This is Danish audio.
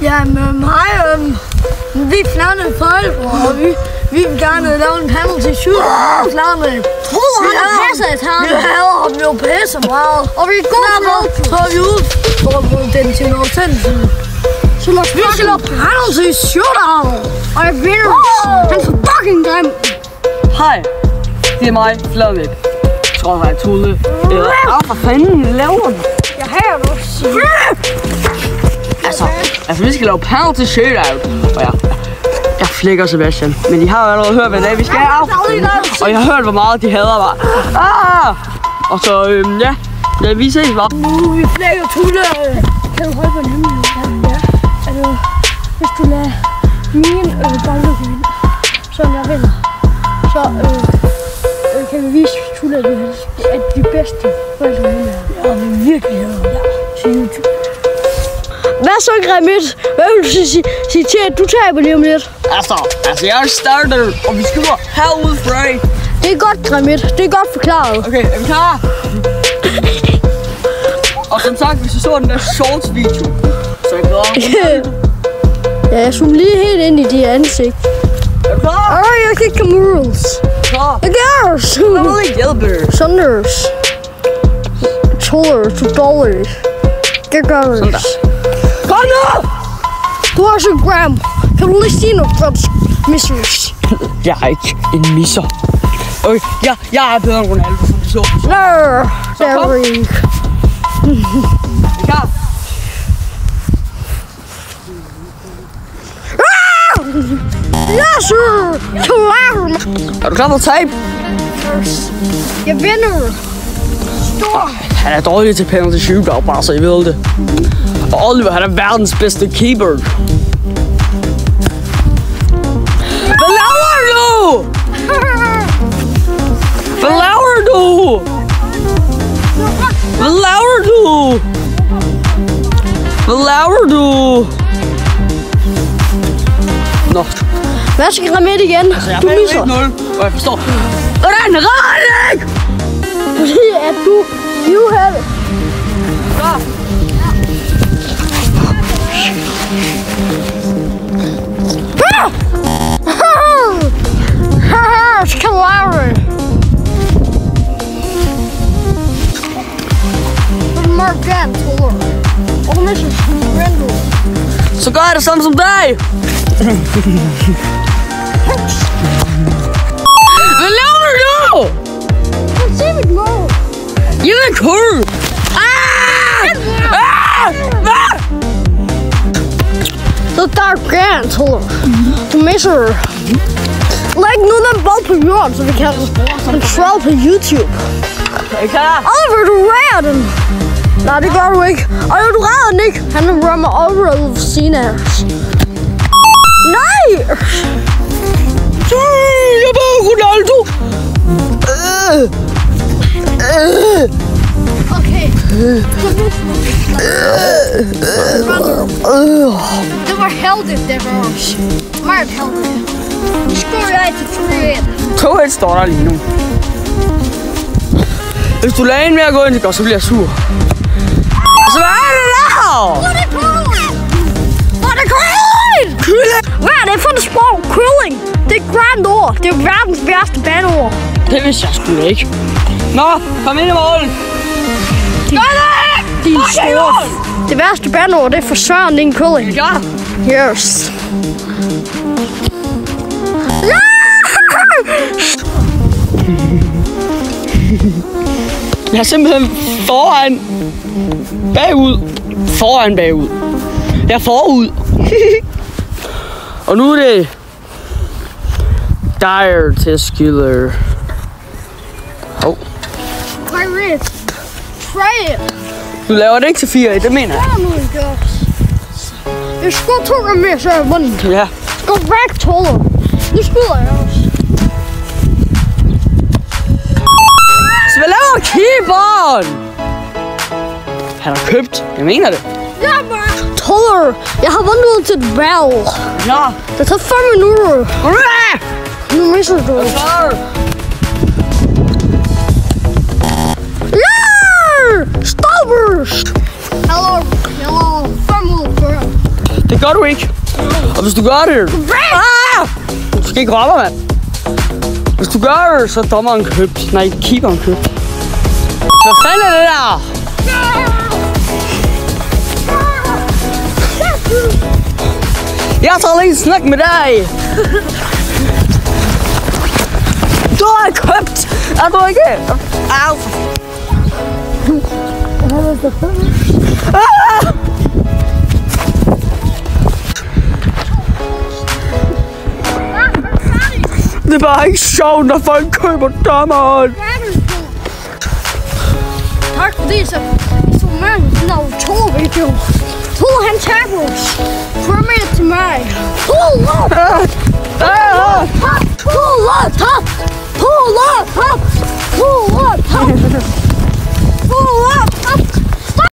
Ja, med mig, vi er fjernede forældre, og vi vil gerne lave en panel til 7 år. Tror du, han passer et her? Vi hader ham jo pisse meget. Og vi er gode så er vi ude for at bruge den til noget sindssygt. Vi skal lave panel til 7 år. Og jeg vinder. Han er så fucking grim. Hej, det er mig, Flemming. Jeg tror, jeg tog det. For fanden laver du? Jeg hader du sige. Altså, vi skal lave panel til shootout. Og jeg flækker Sebastian. Men de har jo allerede hørt, hvad det er, vi skal have. Og jeg har hørt, hvor meget de hader mig. Og så, ja, vi ses bare. Vi flækker Tulle. Kan du holde på en hemmelighed? Ja. Altså, hvis du lader min banke vinde, som jeg vinder, så kan vi vise Tulle, at de bedste forældre vinder. Og vi virkelig hader til YouTube. Hvad så, Grimmet? Hvad vil du sige til, at du taber lige om lidt? Altså, jeg starter, og vi skal gå herudfra. Det er godt, Grimmet. Det er godt forklaret. Okay, er vi klar? Og som sagt, hvis du så den der shorts-video, så er jeg klar. Ja, jeg zoom lige helt ind i dit ansigt. Er du klar? Jeg kan ikke komme rules. Klar. Det gør så. Jeg vil ikke hjælpe. Sonders. $2. Det gør det. Sådan der. Kom nu! Du har så Graham. Kan du lige sige noget for missers? Jeg er ikke en misser. Okay, jeg er bedre end Ronaldo, som du så. Nå, det er du ikke. Er I klar? Ja, sir! Klar! Er du klar på tabe? Jeg vinder. Stor. Han er dårlig til penalty shootout, bare så I ved det. Og Oliver, han er verdens bedste keeper. Hvad laver du? Hvad laver du? Hvad laver du? Hvad laver du? Nå. Hvad skal jeg ramme igen? Du misser. 1-0, og jeg forstår. Hvordan redder ikke? Fordi at du have it. Klar. Kalari. Morgan Tour. Og Mrs. Randall. Så gør jeg det samme som dig. Hvad laver du? Se mit mål. Jeg er cool. The Dark Grand Tour. Du misser. Læg nu den bold på jorden, så vi kan kontrol på YouTube. Er I klar? Oliver, du redder den. Nej, det gør du ikke. Oliver, du redder den ikke. Han rammer over ved siden af os. Nej! Jeg var Ronaldo. Okay. Det var heldigt, det var også. Meget heldigt. Nu scorer jeg til 3-1. 2-1 står der lige nu. Hvis du lader en med at gå ind, så bliver jeg sur. Så hvad er det der? Hvad er det kylling? Hvad er det kylling? Kylling? Hvad er det for et sprog? Kylling? Det er et grand ord. Det er verdens værste bandeord. Det vidste jeg sgu ikke. Nå, kom ind i målen. Din store. Det værste bandeord, det er for Søren, din kylling. Er I klar? Yes. Jeg er simpelthen bagud. Jeg er forud. Og nu er det dire testicular. Hov. Try it. Du laver det ikke til 4, det mener jeg. Hvad er nu, det gør? Jeg scorer 2 gange mere, så er jeg vundet. Ja. Skår back taller. Nu skyder jeg også. Så hvad laver keeperen? Han har købt. Jeg mener det. Ja, bare. Taller. Jeg har vundet til et valg. Ja. Det tager 5 minutter. Nu misser du. Klar. Ja! Stoppers! Hello. 5 minutter. Det gør du ikke. Og hvis du gør det... Du skal ikke rømme, mand. Hvis du gør det, så er dommeren købt. Nej, keeperen købt. Hvad fanden er det der? Jeg tager lige en snak med dig. Du har købt. Er du ikke? Au. Det er bare ikke sjovt, når folk køber dommeren. Tak fordi så med den der Thor-video. Thor han tager os. Premier til mig. Thor! Thor!